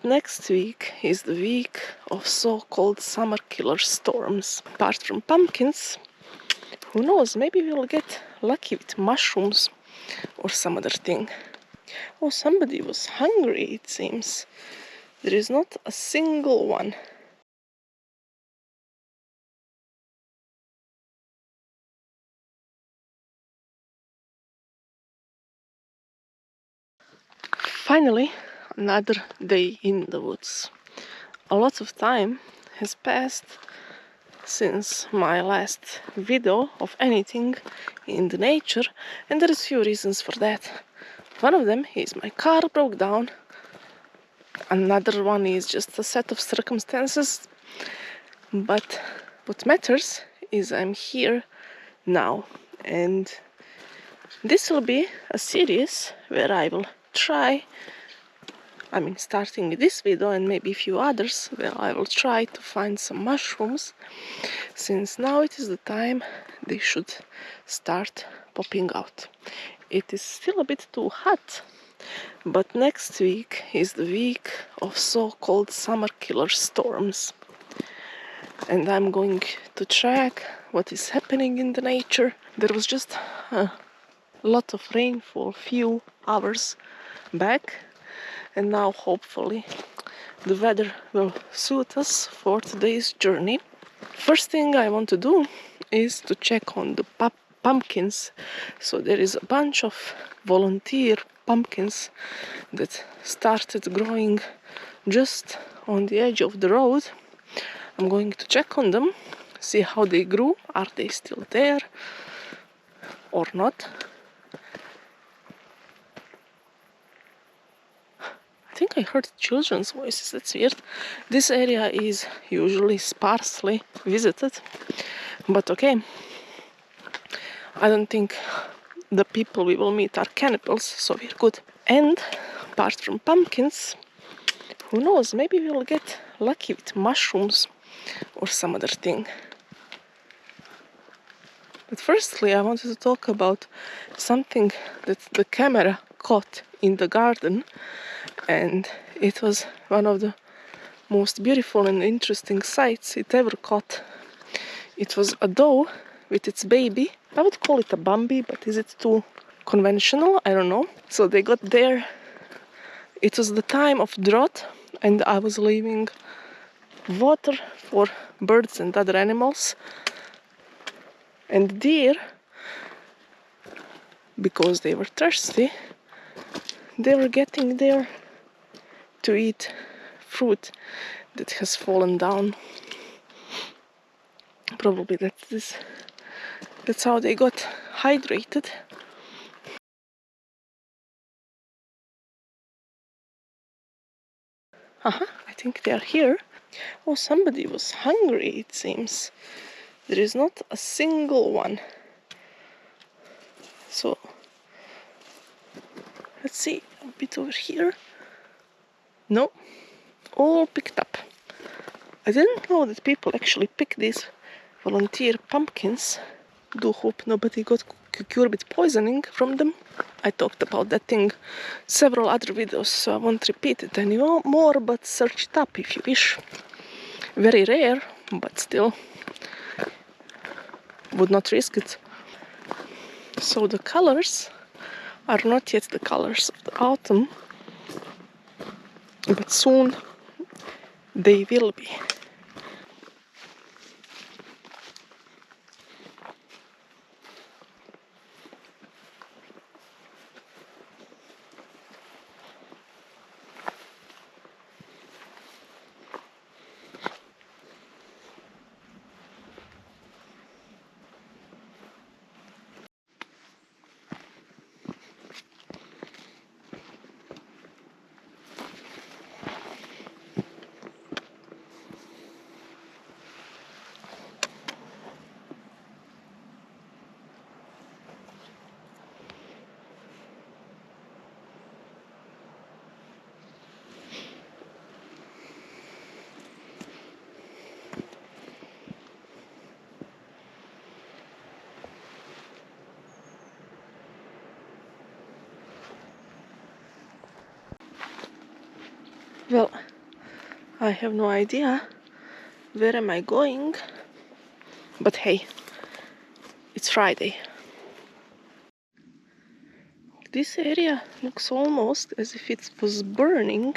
next week is the week of so-called summer killer storms. Apart from pumpkins, who knows, maybe we'll get lucky with mushrooms or some other thing. Oh, somebody was hungry, it seems. There is not a single one. Finally, another day in the woods. A lot of time has passed since my last video of anything in the nature, and there is few reasons for that. One of them is my car broke down. Another one is just a set of circumstances. But what matters is I'm here now, and this will be a series where I will try, starting with this video and maybe a few others, where I will try to find some mushrooms, since now it is the time they should start popping out. It is still a bit too hot, but next week is the week of so-called summer killer storms. And I'm going to track what is happening in the nature. There was just a lot of rainfall few hours back, and now hopefully the weather will suit us for today's journey. First thing I want to do is to check on the pumpkins. So there is a bunch of volunteer pumpkins that started growing just on the edge of the road. I'm going to check on them, see how they grew. Are they still there or not? I think I heard children's voices. That's weird. This area is usually sparsely visited, but okay. I don't think the people we will meet are cannibals, so we're good. And apart from pumpkins, who knows, maybe we'll get lucky with mushrooms or some other thing. But firstly, I wanted to talk about something that the camera caught in the garden, and it was one of the most beautiful and interesting sights it ever caught. It was a doe with its baby. I would call it a Bambi, but is it too conventional? I don't know. So they got there. It was the time of drought, and I was leaving water for birds and other animals. And deer, because they were thirsty, they were getting there to eat fruit that has fallen down. Probably that's how they got hydrated. I think they are here. Oh, somebody was hungry, it seems. There is not a single one. So let's see, a bit over here. No, all picked up. I didn't know that people actually pick these volunteer pumpkins. Do hope nobody got cured with poisoning from them. I talked about that thing several other videos, so I won't repeat it anymore, but search it up if you wish. Very rare, but still would not risk it. So the colors are not yet the colors of the autumn, but soon they will be. I have no idea where am I going, but hey, it's Friday. This area looks almost as if it was burning.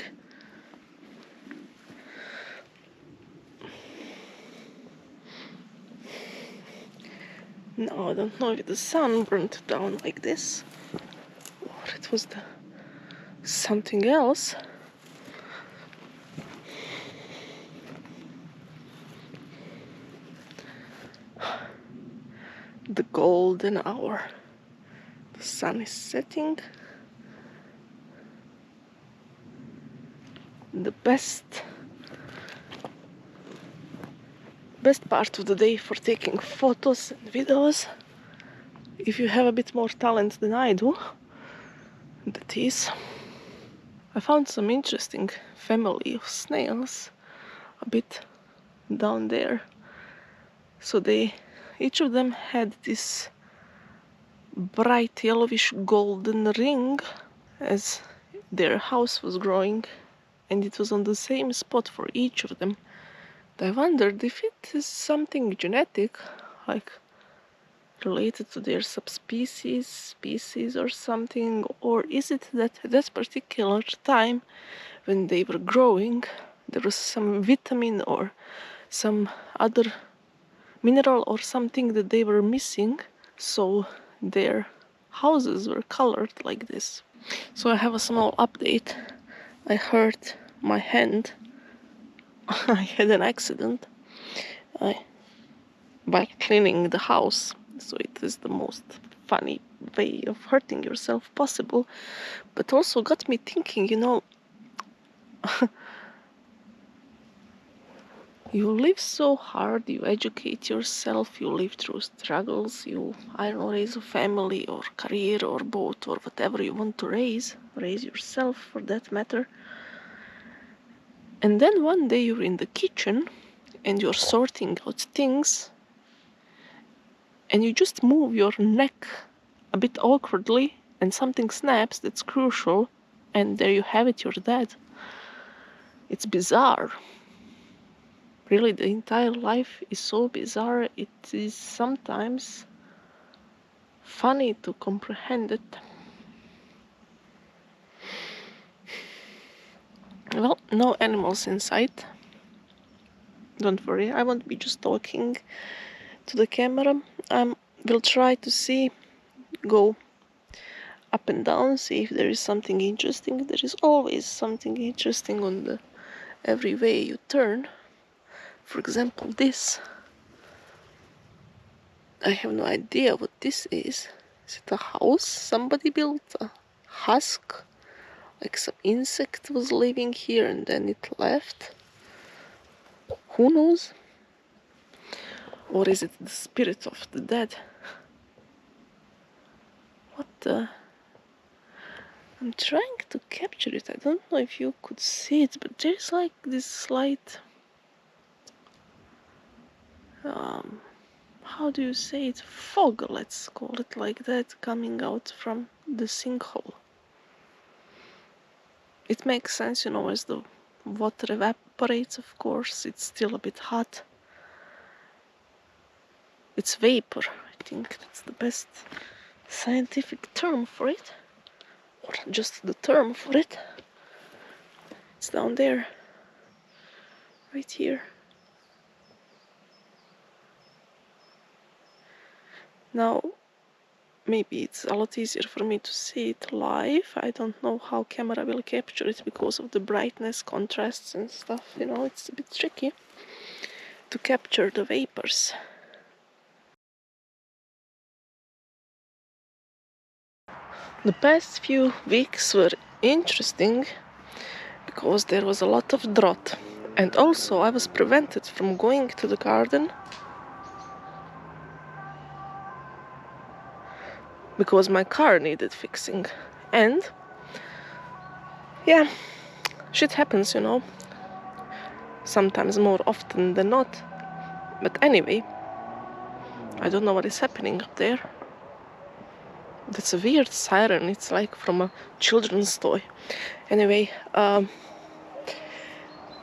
Now I don't know if the sun burnt down like this or it was something else. The golden hour. The sun is setting. The best part of the day for taking photos and videos. If you have a bit more talent than I do, that is. I found some interesting family of snails a bit down there. So each of them had this bright yellowish golden ring as their house was growing, and it was on the same spot for each of them. I wondered if it is something genetic, like related to their subspecies, species or something, or is it that at that particular time when they were growing there was some vitamin or some other mineral or something that they were missing, so their houses were colored like this. So I have a small update. I hurt my hand. I had an accident while cleaning the house, so it is the most funny way of hurting yourself possible, but also got me thinking, you live so hard, you educate yourself, you live through struggles, I don't know, raise a family or career or both or whatever you want to raise yourself for that matter. And then one day you're in the kitchen and you're sorting out things and you just move your neck a bit awkwardly and something snaps that's crucial, and there you have it, you're dead. It's bizarre. Really, the entire life is so bizarre, it is sometimes funny to comprehend it. Well, no animals in sight. Don't worry, I won't be just talking to the camera. We'll try to go up and down, see if there is something interesting. There is always something interesting on every way you turn. For example, this. I have no idea what this is. Is it a house somebody built? A husk? Like some insect was living here and then it left? Who knows? Or is it the spirit of the dead? What the? I'm trying to capture it. I don't know if you could see it, but there's like this slight... how do you say it? Fog, let's call it like that, coming out from the sinkhole. It makes sense, as the water evaporates, of course, it's still a bit hot. It's vapor, I think that's the best scientific term for it. Or just the term for it. It's down there. Right here. Now, maybe it's a lot easier for me to see it live. I don't know how camera will capture it because of the brightness, contrasts and stuff, it's a bit tricky to capture the vapors. The past few weeks were interesting because there was a lot of drought, and also I was prevented from going to the garden because my car needed fixing. And yeah, shit happens, sometimes more often than not. But anyway, I don't know what is happening up there. That's a weird siren. It's like from a children's toy. Anyway,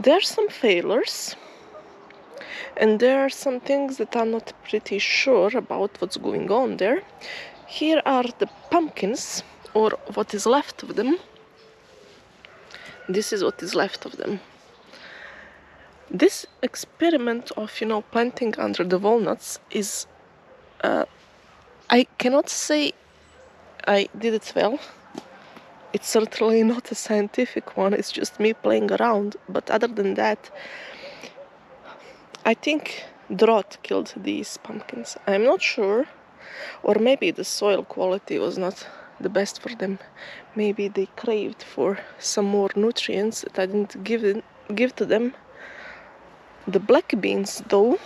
There are some failures, and there are some things that I'm not pretty sure about what's going on there. Here are the pumpkins, or what is left of them. This is what is left of them. This experiment of, planting under the walnuts is, I cannot say I did it well. It's certainly not a scientific one, it's just me playing around. But other than that, I think drought killed these pumpkins. I'm not sure. Or maybe the soil quality was not the best for them. Maybe they craved for some more nutrients that I didn't give to them. The black beans, though,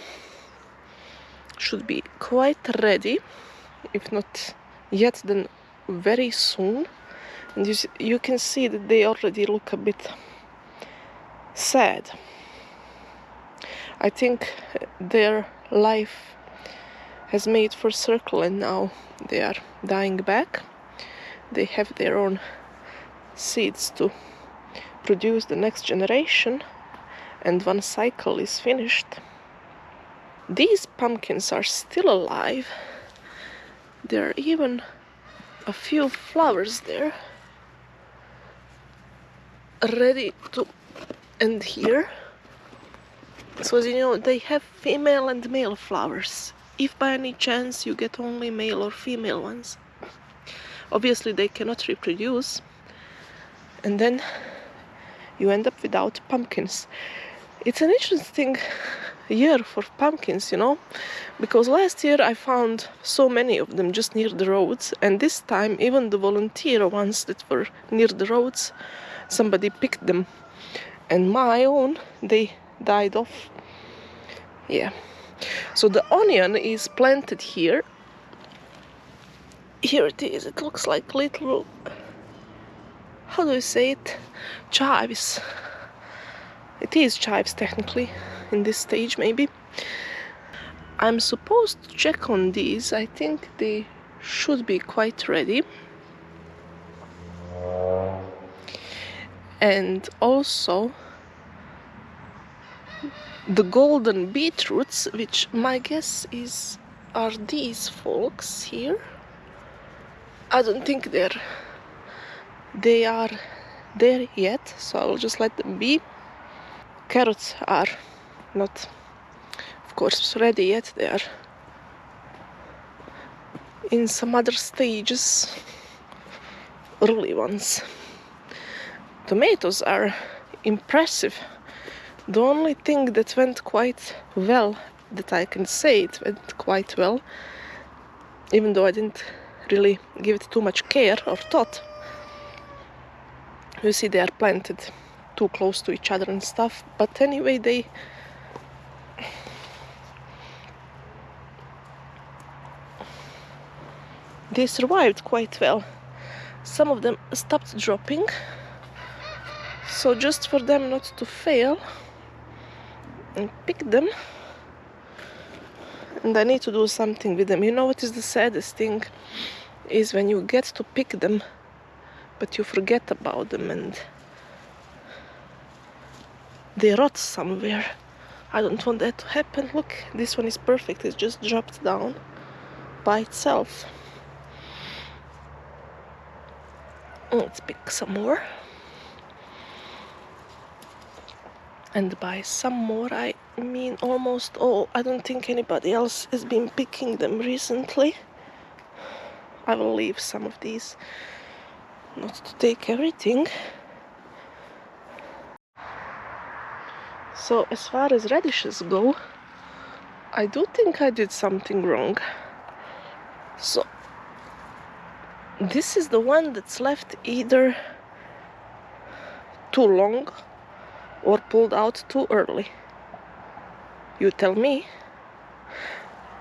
should be quite ready. If not yet, then very soon. And you can see that they already look a bit sad. I think their life has made for circle, and now they are dying back. They have their own seeds to produce the next generation, and one cycle is finished. These pumpkins are still alive. There are even a few flowers there, ready to end here. So they have female and male flowers. If by any chance you get only male or female ones, obviously they cannot reproduce, and then you end up without pumpkins. It's an interesting year for pumpkins, because last year I found so many of them just near the roads, and this time even the volunteer ones that were near the roads, somebody picked them, and my own, they died off. Yeah. So the onion is planted here. Here it is. It looks like little, how do you say it? Chives. It is chives technically, in this stage maybe. I'm supposed to check on these. I think they should be quite ready. And also the golden beetroots, which my guess are these folks here. I don't think they are there yet, so I'll just let them be. Carrots are not, of course, ready yet. They are in some other stages, early ones. Tomatoes are impressive. The only thing that went quite well, that I can say it went quite well, even though I didn't really give it too much care or thought. You see, they are planted too close to each other and stuff, but anyway, they survived quite well. Some of them stopped dropping, so just for them not to fail, and pick them. And I need to do something with them. What is the saddest thing is when you get to pick them, but you forget about them and they rot somewhere. I don't want that to happen. Look, this one is perfect. It's just dropped down by itself. Let's pick some more. And by some more, I mean almost all. I don't think anybody else has been picking them recently. I will leave some of these, not to take everything. So as far as radishes go, I do think I did something wrong. So this is the one that's left either too long or pulled out too early. You tell me.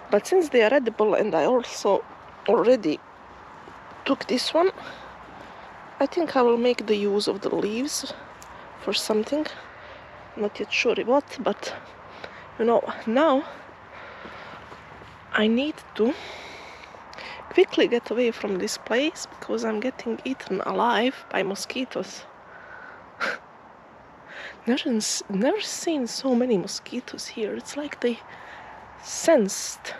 But since they are edible and I also already took this one, I think I will make the use of the leaves for something. Not yet sure what, but now I need to quickly get away from this place because I'm getting eaten alive by mosquitoes. Never seen so many mosquitoes here. It's like they sensed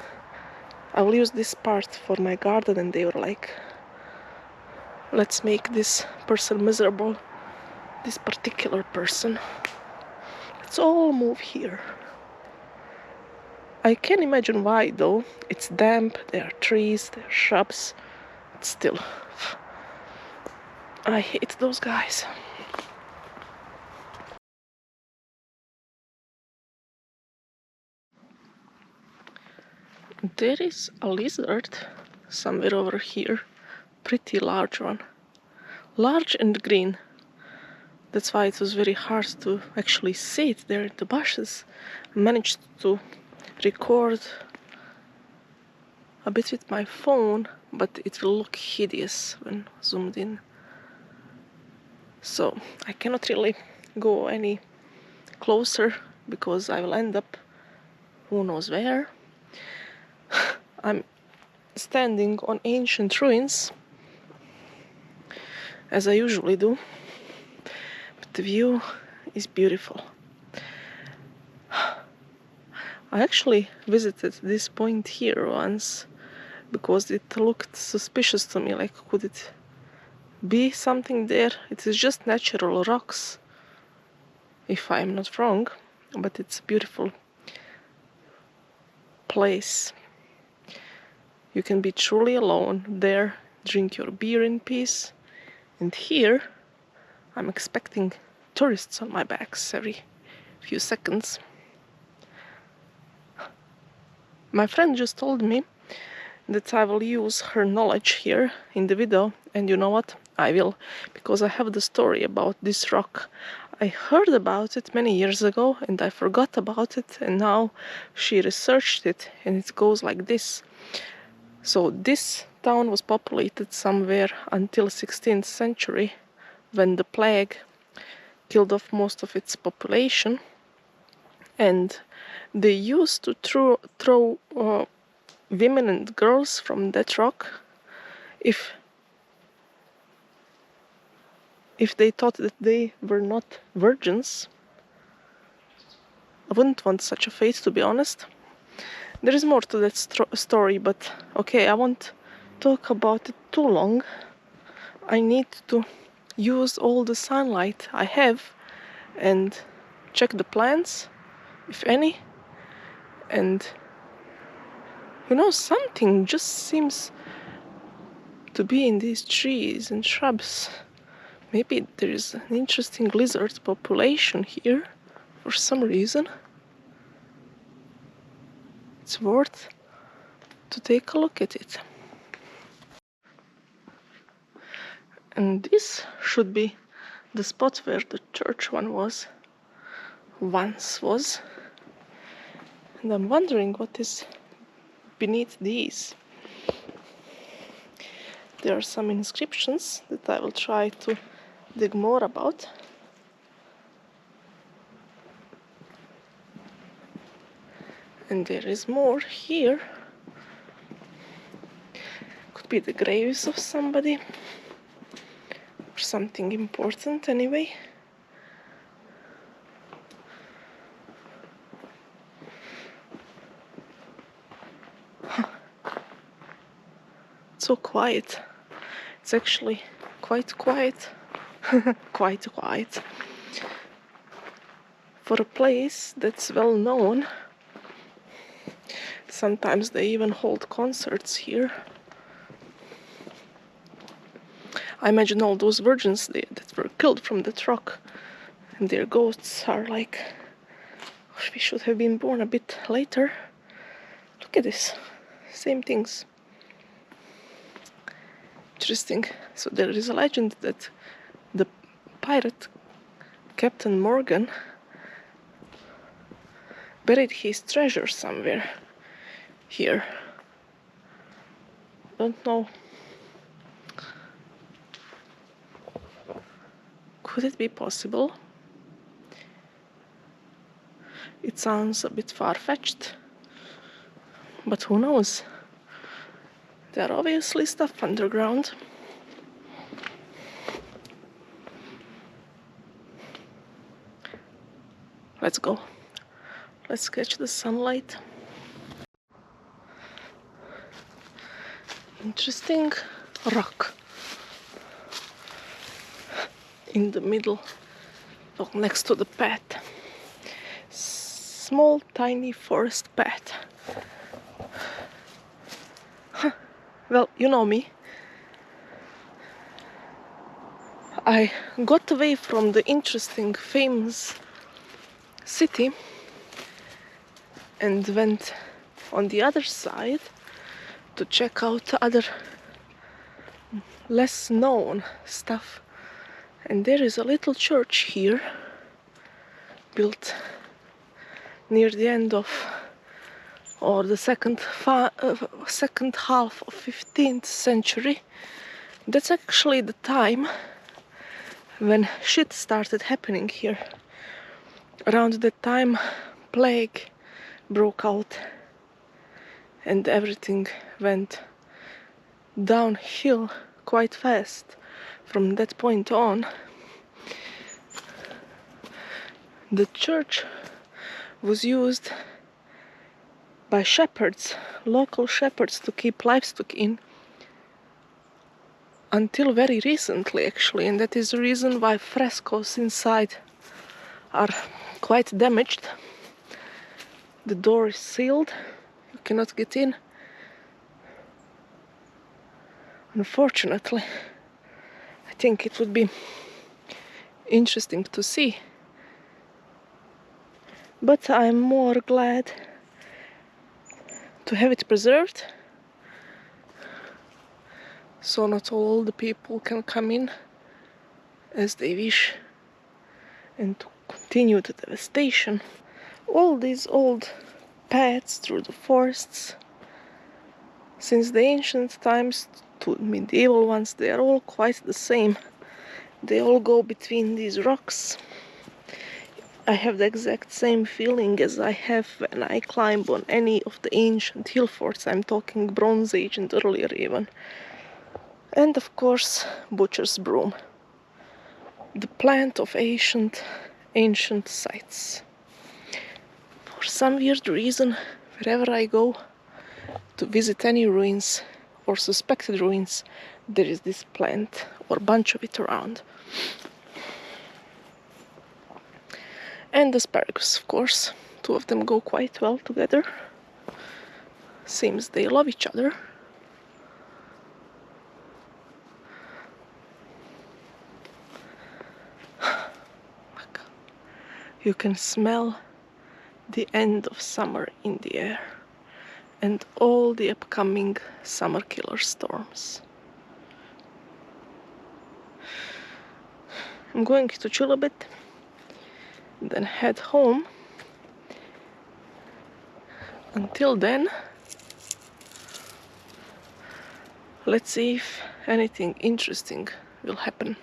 I will use this part for my garden, and they were like, let's make this person miserable, this particular person. Let's all move here. I can't imagine why though. It's damp, there are trees, there are shrubs. But still, I hate those guys. There is a lizard somewhere over here. Pretty large one. Large and green. That's why it was very hard to actually see it there in the bushes. I managed to record a bit with my phone, but it will look hideous when zoomed in. So I cannot really go any closer because I will end up who knows where. I'm standing on ancient ruins, as I usually do, but the view is beautiful. I actually visited this point here once because it looked suspicious to me, like could it be something there? It is just natural rocks, if I'm not wrong, but it's a beautiful place. You can be truly alone there, drink your beer in peace, and here I'm expecting tourists on my backs every few seconds. My friend just told me that I will use her knowledge here in the video, and you know what? I will, because I have the story about this rock. I heard about it many years ago and I forgot about it, and now she researched it and it goes like this. So this town was populated somewhere until 16th century, when the plague killed off most of its population, and they used to throw women and girls from that rock if they thought that they were not virgins. I wouldn't want such a fate, to be honest. There is more to that story, but okay, I won't talk about it too long. I need to use all the sunlight I have and check the plants, if any, and something just seems to be in these trees and shrubs. Maybe there is an interesting lizard population here for some reason. It's worth to take a look at it. And this should be the spot where the church once was. And I'm wondering what is beneath these. There are some inscriptions that I will try to dig more about. And there is more here. Could be the graves of somebody. Or something important anyway. It's so quiet. It's actually quite quiet. Quite quiet. For a place that's well known. Sometimes they even hold concerts here. I imagine all those virgins that were killed from that rock, and their ghosts are like, we should have been born a bit later. Look at this. Same things. Interesting. So there is a legend that the pirate Captain Morgan buried his treasure somewhere here. Don't know. Could it be possible? It sounds a bit far-fetched, but who knows? There are obviously stuff underground. Let's go. Let's catch the sunlight. Interesting rock in the middle, well, next to the path. Small, tiny forest path. Well, you know me. I got away from the interesting, famous city and went on the other side to check out other less known stuff. And there is a little church here, built near the end of or the second half of 15th century. That's actually the time when shit started happening here. Around that time, plague broke out and everything went downhill quite fast from that point on. The church was used by shepherds, local shepherds, to keep livestock in until very recently, actually, and that is the reason why frescoes inside are quite damaged. The door is sealed, you cannot get in. Unfortunately, I think it would be interesting to see, but I'm more glad to have it preserved, so not all the people can come in as they wish and to continue the devastation. All these old paths through the forests, since the ancient times to medieval ones, they are all quite the same. They all go between these rocks. I have the exact same feeling as I have when I climb on any of the ancient hill forts. I'm talking Bronze Age and earlier even. And of course, Butcher's Broom, the plant of ancient sites. For some weird reason, wherever I go to visit any ruins or suspected ruins, there is this plant or bunch of it around. And asparagus, of course. Two of them go quite well together. Seems they love each other. Look. You can smell the end of summer in the air and all the upcoming summer killer storms. I'm going to chill a bit, then head home. Until then, let's see if anything interesting will happen.